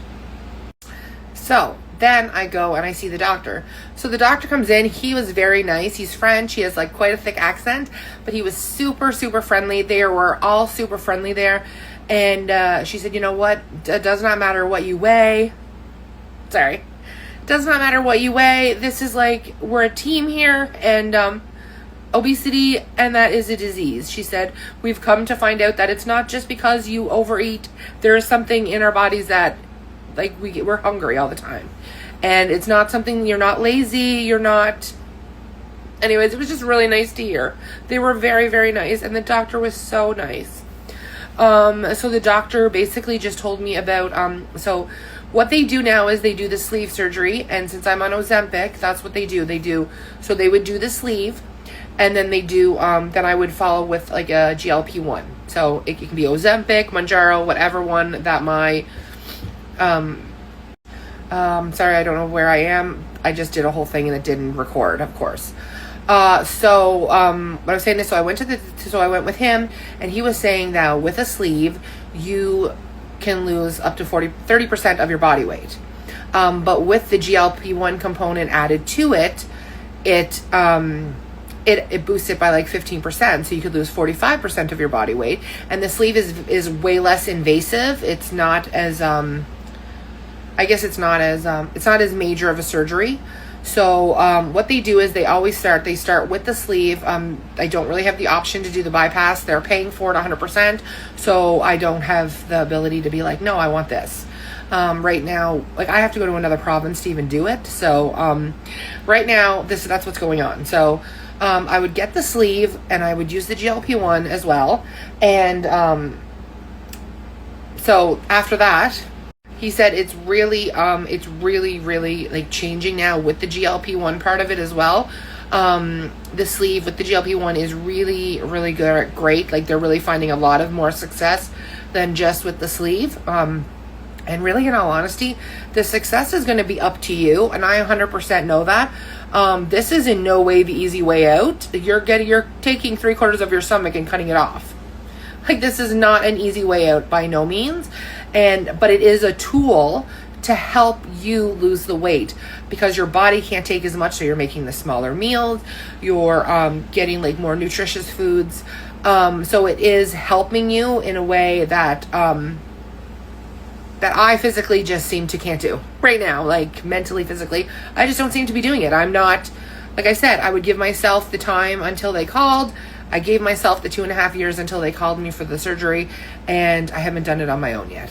So then I go and I see the doctor. So the doctor comes in. He was very nice. He's French. He has like quite a thick accent, but he was super, super friendly. They were all super friendly there. And she said, you know what? It does not matter what you weigh. Sorry. It does not matter what you weigh. This is like, we're a team here, and obesity, and that is a disease. She said, we've come to find out that it's not just because you overeat. There is something in our bodies that like we're hungry all the time, and it's not something, you're not lazy, you're not. Anyways, it was just really nice to hear. They were very, very nice, and the doctor was so nice. So the doctor basically just told me about so what they do now is they do the sleeve surgery, and since I'm on Ozempic, that's what they do. So they would do the sleeve, and then they do then I would follow with like a GLP-1. So it can be Ozempic, Mounjaro, whatever one that my sorry, I don't know where I am. I just did a whole thing and it didn't record, of course. What I was saying is, so I went with him, and he was saying that with a sleeve, you can lose up to 30% of your body weight. But with the GLP-1 component added to it, it boosts it by like 15%, so you could lose 45% of your body weight. And the sleeve is way less invasive. It's not as I guess it's not as major of a surgery. So what they do is they start with the sleeve. I don't really have the option to do the bypass. They're paying for it 100%, so I don't have the ability to be like, no, I want this. Right now, like I have to go to another province to even do it. So right now, that's what's going on. So I would get the sleeve, and I would use the GLP-1 as well. And so after that, he said it's really like changing now with the GLP-1 part of it as well. The sleeve with the GLP-1 is really, really great. Like they're really finding a lot of more success than just with the sleeve. And really, in all honesty, the success is going to be up to you. And I 100% know that. This is in no way the easy way out. You're taking 3/4 of your stomach and cutting it off. Like this is not an easy way out by no means. But it is a tool to help you lose the weight, because your body can't take as much. So you're making the smaller meals. You're getting like more nutritious foods. So it is helping you in a way that that I physically just can't do right now. Like mentally, physically, I just don't seem to be doing it. I'm not, like I said, I would give myself the time until they called. I gave myself the 2.5 years until they called me for the surgery, and I haven't done it on my own yet.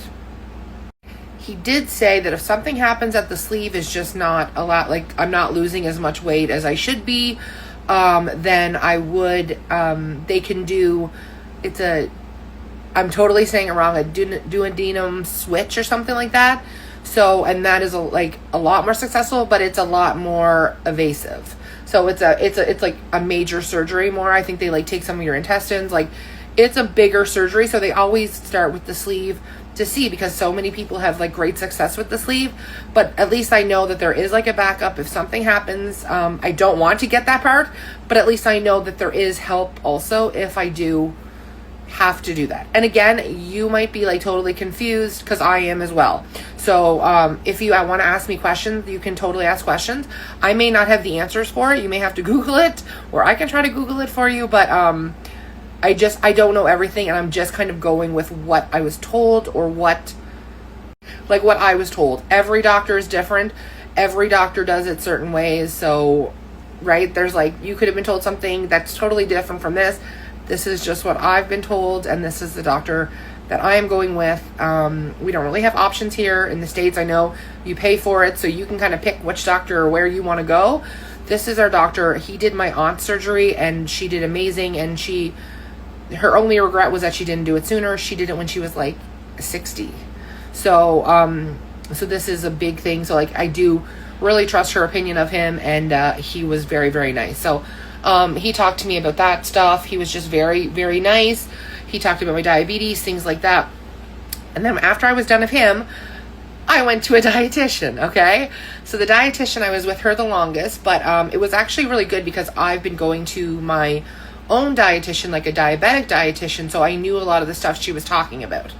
He did say that if something happens at the sleeve is just not a lot, like I'm not losing as much weight as I should be, then I would, they can do, I'm totally saying it wrong, a duodenum switch or something like that. So, and that is a lot more successful, but it's a lot more evasive. So it's like a major surgery more. I think they like take some of your intestines. Like it's a bigger surgery. So they always start with the sleeve to see, because so many people have like great success with the sleeve. But at least I know that there is like a backup if something happens. I don't want to get that part, but at least I know that there is help also if I do have to do that. And again, you might be like totally confused, because I am as well. So if you want to ask me questions, you can totally ask questions. I may not have the answers for it. You may have to Google it, or I can try to Google it for you. But I don't know everything, and I'm just kind of going with what I was told, or what I was told. Every doctor is different, every doctor does it certain ways. So, right, there's like, you could have been told something that's totally different from this. This is just what I've been told, and this is the doctor that I am going with. We don't really have options here in the States. I know you pay for it, so you can kind of pick which doctor or where you want to go. This is our doctor. He did my aunt's surgery, and she did amazing, and her only regret was that she didn't do it sooner. She did it when she was like 60. So this is a big thing. So like, I do really trust her opinion of him, and he was very, very nice. So he talked to me about that stuff. He was just very, very nice. He talked about my diabetes, things like that. And then after I was done with him, I went to a dietitian, okay? So the dietitian, I was with her the longest, but it was actually really good because I've been going to my own dietitian, like a diabetic dietitian, so I knew a lot of the stuff she was talking about.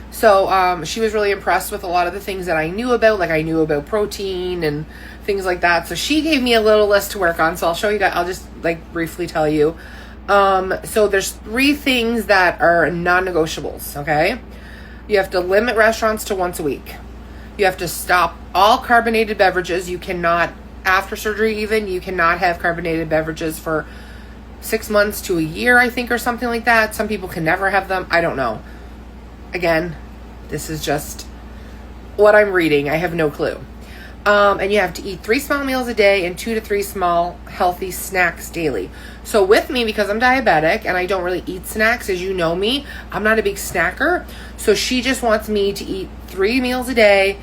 So she was really impressed with a lot of the things that I knew about, like I knew about protein and things like that. So she gave me a little list to work on, so I'll show you guys. I'll just like briefly tell you. So there's 3 things that are non-negotiables, okay? You have to limit restaurants to once a week. You have to stop all carbonated beverages. You cannot, after surgery even, you cannot have carbonated beverages for 6 months to a year, I think, or something like that. Some people can never have them. I don't know. Again, this is just what I'm reading. I have no clue. And you have to eat 3 small meals a day and 2 to 3 small healthy snacks daily. So with me, because I'm diabetic and I don't really eat snacks, as you know me, I'm not a big snacker. So she just wants me to eat 3 meals a day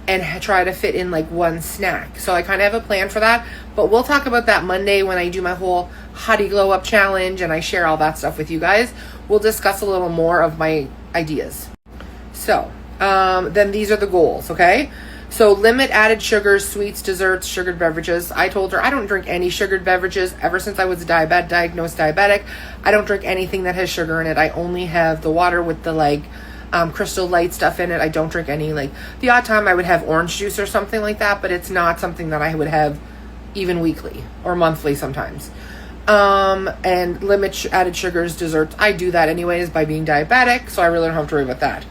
and try to fit in like 1 snack. So I kind of have a plan for that, but we'll talk about that Monday when I do my whole Hottie Glow Up challenge and I share all that stuff with you guys. We'll discuss a little more of my ideas. So then these are the goals, okay? So limit added sugars, sweets, desserts, sugared beverages. I told her I don't drink any sugared beverages. Ever since I was diagnosed diabetic, I don't drink anything that has sugar in it. I only have the water with the like Crystal Light stuff in it. I don't drink any, like the odd time I would have orange juice or something like that, but it's not something that I would have even weekly or monthly sometimes. And limit added sugars, desserts. I do that anyways by being diabetic, so I really don't have to worry about that.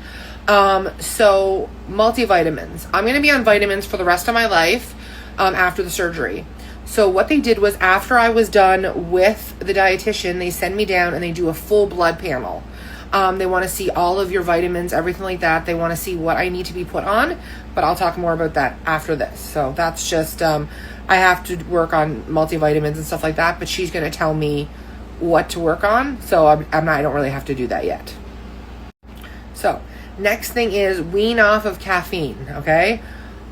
So multivitamins. I'm going to be on vitamins for the rest of my life, after the surgery. So what they did was after I was done with the dietitian, they send me down and they do a full blood panel. They want to see all of your vitamins, everything like that. They want to see what I need to be put on, but I'll talk more about that after this. So that's just, I have to work on multivitamins and stuff like that, but she's going to tell me what to work on. So I don't really have to do that yet. So next thing is wean off of caffeine, okay?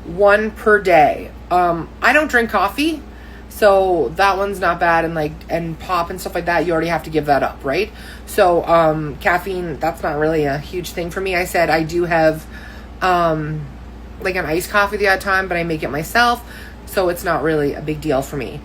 1 per day. I don't drink coffee, so that one's not bad. And pop and stuff like that, you already have to give that up, right? So caffeine, that's not really a huge thing for me. I said I do have like an iced coffee the odd time, but I make it myself, so it's not really a big deal for me.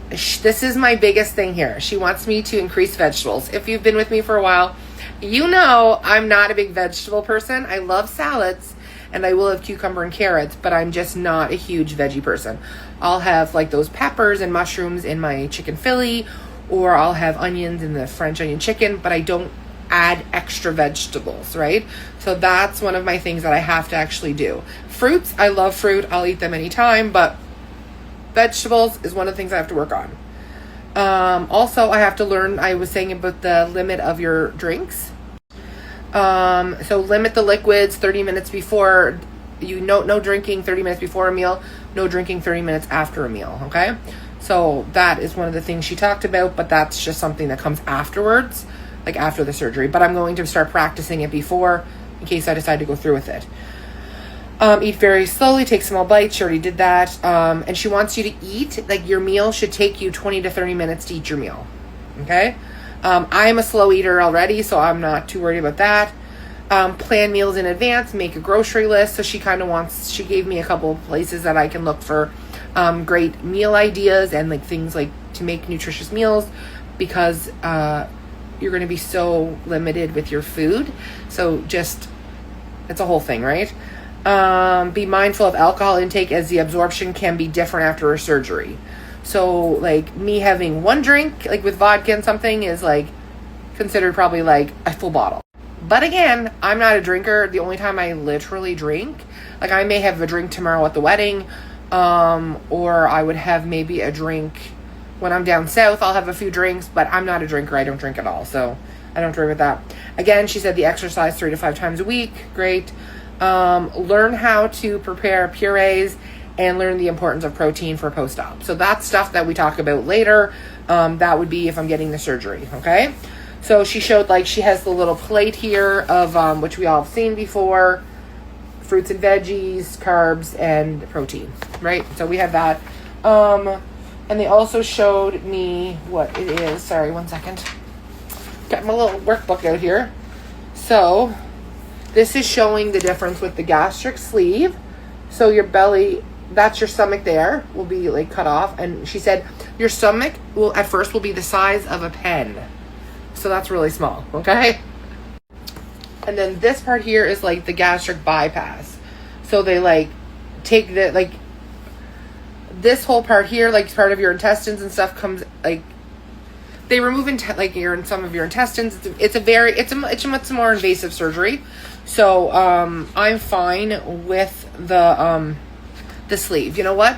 This is my biggest thing here. She wants me to increase vegetables. If you've been with me for a while, you know I'm not a big vegetable person. I love salads and I will have cucumber and carrots, but I'm just not a huge veggie person. I'll have like those peppers and mushrooms in my chicken Philly, or I'll have onions in the French onion chicken, but I don't add extra vegetables, right? So that's one of my things that I have to actually do. Fruits, I love fruit. I'll eat them anytime, but vegetables is one of the things I have to work on. Also, I have to learn, I was saying about the limit of your drinks. So limit the liquids 30 minutes before, no drinking 30 minutes before a meal, no drinking 30 minutes after a meal, okay? So that is one of the things she talked about, but that's just something that comes afterwards, like after the surgery. But I'm going to start practicing it before, in case I decide to go through with it. Eat very slowly, take small bites. She already did that. And she wants you to eat, like your meal should take you 20 to 30 minutes to eat your meal. Okay? I'm a slow eater already, so I'm not too worried about that. Plan meals in advance, make a grocery list. So she gave me a couple of places that I can look for great meal ideas and like things like to make nutritious meals, because you're going to be so limited with your food. So just, it's a whole thing, right? Be mindful of alcohol intake, as the absorption can be different after a surgery. So like me having 1 drink, like with vodka and something, is like considered probably like a full bottle. But again, I'm not a drinker. The only time I literally drink, like I may have a drink tomorrow at the wedding, or I would have maybe a drink when I'm down south. I'll have a few drinks, but I'm not a drinker. I don't drink at all, so I don't drink with that. Again, she said the exercise 3 to 5 times a week. Great. Learn how to prepare purees and learn the importance of protein for post-op. So that's stuff that we talk about later. That would be if I'm getting the surgery, okay? So she showed, like, she has the little plate here of, which we all have seen before, fruits and veggies, carbs, and protein, right? So we have that. And they also showed me what it is. Sorry, one second. Got my little workbook out here. So this is showing the difference with the gastric sleeve. So your belly, that's your stomach there, will be like cut off. And she said your stomach will at first will be the size of a pen. So that's really small, okay? And then this part here is like the gastric bypass. So they like take the, like this whole part here, like part of your intestines and stuff comes, like they remove some of your intestines. It's a much more invasive surgery. So I'm fine with the sleeve. You know what?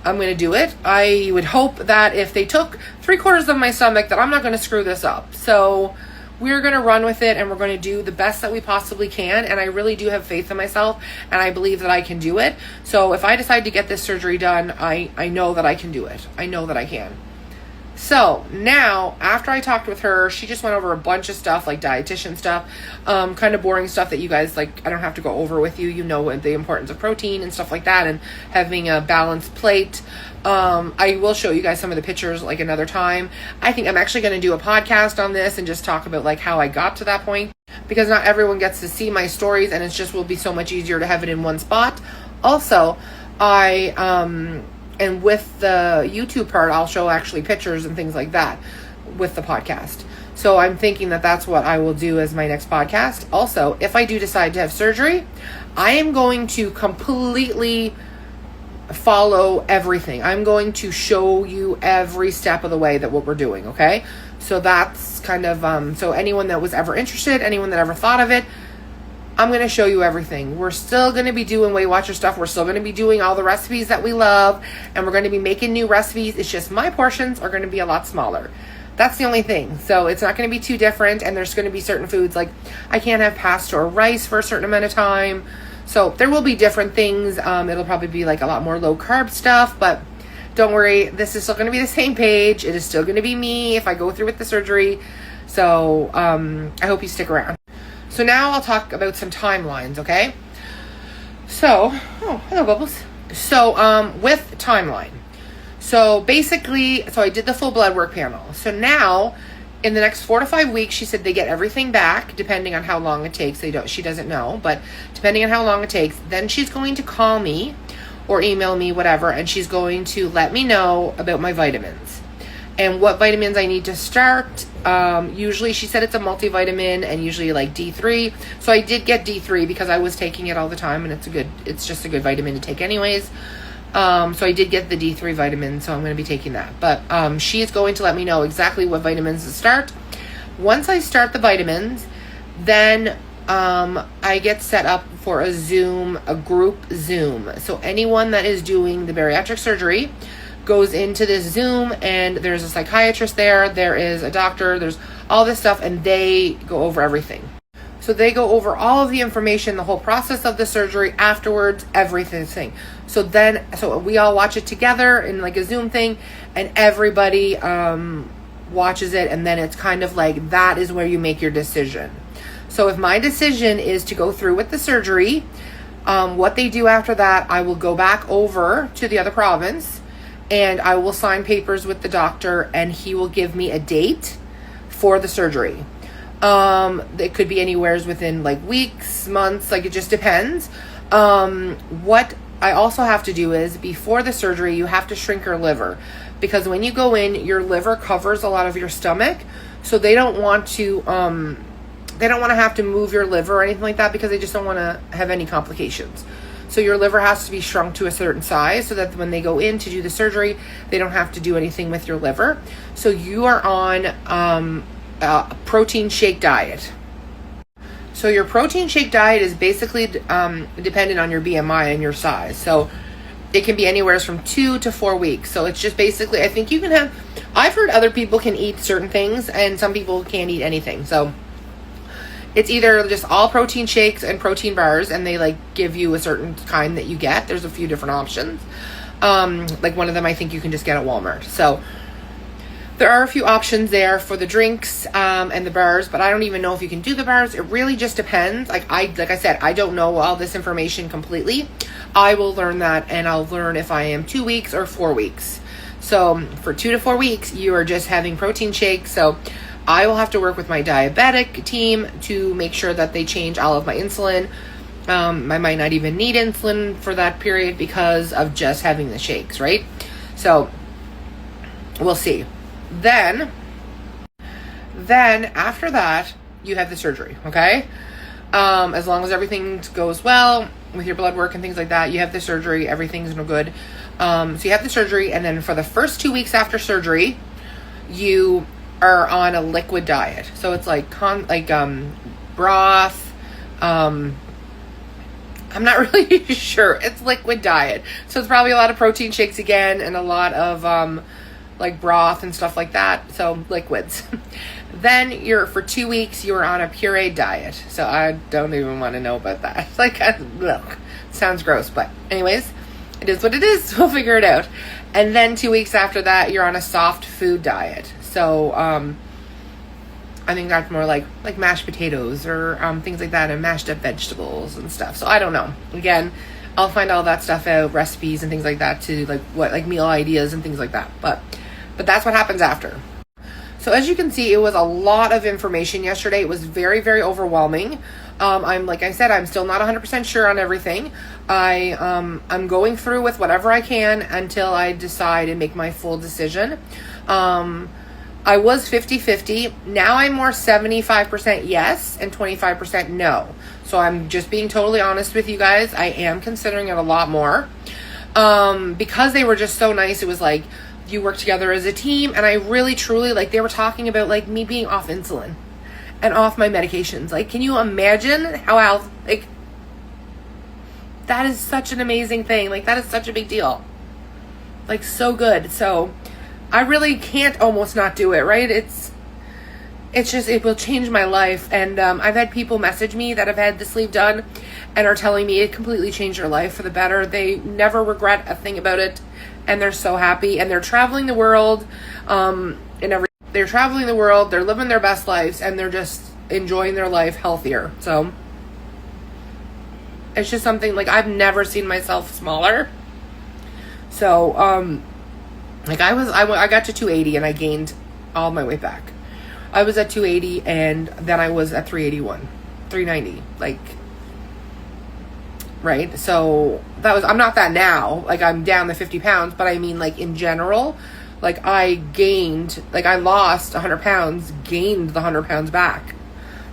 I'm going to do it. I would hope that if they took 3/4 of my stomach, that I'm not going to screw this up. So we're going to run with it, and we're going to do the best that we possibly can. And I really do have faith in myself, and I believe that I can do it. So if I decide to get this surgery done, I know that I can do it. I know that I can. So now, after I talked with her, she just went over a bunch of stuff, like dietitian stuff, kind of boring stuff that you guys, like, I don't have to go over with you. You know the importance of protein and stuff like that, and having a balanced plate. I will show you guys some of the pictures, like, another time. I think I'm actually going to do a podcast on this and just talk about, like, how I got to that point, because not everyone gets to see my stories, and it just will be so much easier to have it in one spot. Also, and with the YouTube part, I'll show actually pictures and things like that with the podcast. So I'm thinking that that's what I will do as my next podcast. Also, if I do decide to have surgery, I am going to completely follow everything. I'm going to show you every step of the way that what we're doing, okay? So that's kind of, so anyone that was ever interested, anyone that ever thought of it, I'm going to show you everything. We're still going to be doing Weight Watcher stuff. We're still going to be doing all the recipes that we love, and we're going to be making new recipes. It's just my portions are going to be a lot smaller. That's the only thing. So it's not going to be too different, and there's going to be certain foods, like I can't have pasta or rice for a certain amount of time. So there will be different things. It'll probably be like a lot more low carb stuff, but don't worry. This is still going to be the same page. It is still going to be me if I go through with the surgery. So I hope you stick around. So now I'll talk about some timelines, okay? So, oh, hello, Bubbles. So, with timeline. So, basically, I did the full blood work panel. So now, in the next 4 to 5 weeks, she said they get everything back, depending on how long it takes. She doesn't know, but depending on how long it takes, then she's going to call me or email me, whatever, and she's going to let me know about my vitamins and what vitamins I need to start. Usually she said it's a multivitamin, and usually like D3. So I did get D3 because I was taking it all the time, and it's just a good vitamin to take anyways. So I did get the D3 vitamin, so I'm going to be taking that. But she is going to let me know exactly what vitamins to start. Once I start the vitamins, then I get set up for a group Zoom. So anyone that is doing the bariatric surgery goes into this Zoom, and there's a psychiatrist there is a doctor, there's all this stuff, and they go over everything. So they go over all of the information, the whole process of the surgery, afterwards, everything. So we all watch it together in like a Zoom thing, and everybody watches it, and then it's kind of like that is where you make your decision. So if my decision is to go through with the surgery, what they do after that, I will go back over to the other province, and I will sign papers with the doctor, and he will give me a date for the surgery. It could be anywhere within like weeks, months, like it just depends. What I also have to do is before the surgery, you have to shrink your liver, because when you go in, your liver covers a lot of your stomach. So they don't want to have to move your liver or anything like that, because they just don't want to have any complications. So your liver has to be shrunk to a certain size so that when they go in to do the surgery, they don't have to do anything with your liver. So you are on a protein shake diet. So your protein shake diet is basically dependent on your BMI and your size. So it can be anywhere from 2 to 4 weeks. So it's just basically, I think you can have, I've heard other people can eat certain things and some people can't eat anything. So it's either just all protein shakes and protein bars, and they like give you a certain kind that you get. There's a few different options. Like one of them I think you can just get at Walmart. So there are a few options there for the drinks and the bars, but I don't even know if you can do the bars. It really just depends. Like I said, I don't know all this information completely. I will learn that, and I'll learn if I am 2 weeks or 4 weeks. So for 2 to 4 weeks, you are just having protein shakes. So I will have to work with my diabetic team to make sure that they change all of my insulin. I might not even need insulin for that period because of just having the shakes, right? So we'll see. Then after that, you have the surgery, okay? As long as everything goes well with your blood work and things like that, you have the surgery, everything's no good. So you have the surgery, and then for the first 2 weeks after surgery, you are on a liquid diet. So it's like broth. I'm not really sure. It's liquid diet. So it's probably a lot of protein shakes again and a lot of like broth and stuff like that. So liquids. Then for 2 weeks, you're on a pureed diet. So I don't even want to know about that. Like, look, sounds gross. But anyways, it is what it is. We'll figure it out. And then 2 weeks after that, you're on a soft food diet. So I think that's more like mashed potatoes or things like that, and mashed up vegetables and stuff. So I don't know. Again, I'll find all that stuff out, recipes and things like that, to like meal ideas and things like that. But that's what happens after. So as you can see, it was a lot of information yesterday. It was very, very overwhelming. Like I said, I'm still not 100% sure on everything. I'm going through with whatever I can until I decide and make my full decision. I was 50-50. Now I'm more 75% yes and 25% no. So I'm just being totally honest with you guys. I am considering it a lot more. Because they were just so nice. It was like, you work together as a team. And I really, truly, like, they were talking about like me being off insulin and off my medications. Like, can you imagine how like, that is such an amazing thing. Like, that is such a big deal. Like, so good. So I really can't almost not do it, right? It's just, it will change my life. And I've had people message me that have had the sleeve done and are telling me it completely changed their life for the better. They never regret a thing about it, and they're so happy. And they're traveling the world, they're traveling the world, they're living their best lives, and they're just enjoying their life healthier. So it's just something, like, I've never seen myself smaller. So like I got to 280 and I gained all my weight back. I was at 280 and then I was at 381, 390, like, right? So I'm not that now, like, I'm down the 50 pounds, but I mean, like, in general, like, I lost 100 pounds, gained the 100 pounds back,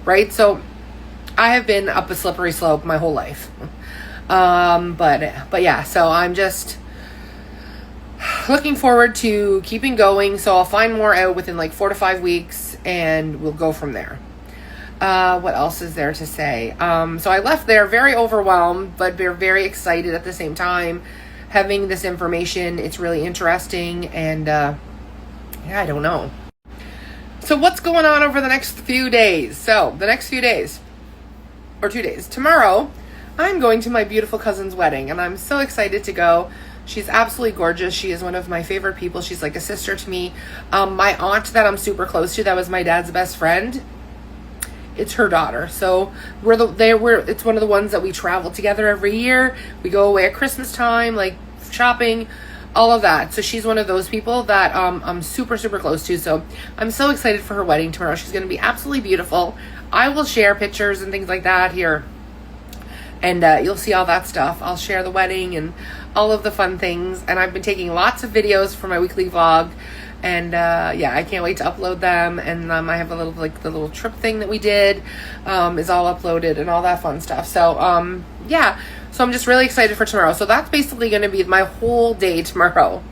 right? So I have been up a slippery slope my whole life. But yeah, so I'm just looking forward to keeping going. So I'll find more out within like 4 to 5 weeks, and we'll go from there. What else is there to say? So I left there very overwhelmed, but very excited at the same time. Having this information, it's really interesting, and yeah, I don't know. So what's going on over the next few days? So the next few days, or 2 days. Tomorrow, I'm going to my beautiful cousin's wedding, and I'm so excited to go. She's absolutely gorgeous. She is one of my favorite people. She's like a sister to me. My aunt that I'm super close to, that was my dad's best friend, it's her daughter. So it's one of the ones that we travel together every year. We go away at Christmas time, like shopping, all of that. So she's one of those people that I'm super, super close to. So I'm so excited for her wedding tomorrow. She's going to be absolutely beautiful. I will share pictures and things like that here, and you'll see all that stuff. I'll share the wedding and all of the fun things. And I've been taking lots of videos for my weekly vlog. And yeah, I can't wait to upload them. And I have a little, like, the little trip thing that we did is all uploaded and all that fun stuff. So yeah, so I'm just really excited for tomorrow. So that's basically going to be my whole day tomorrow.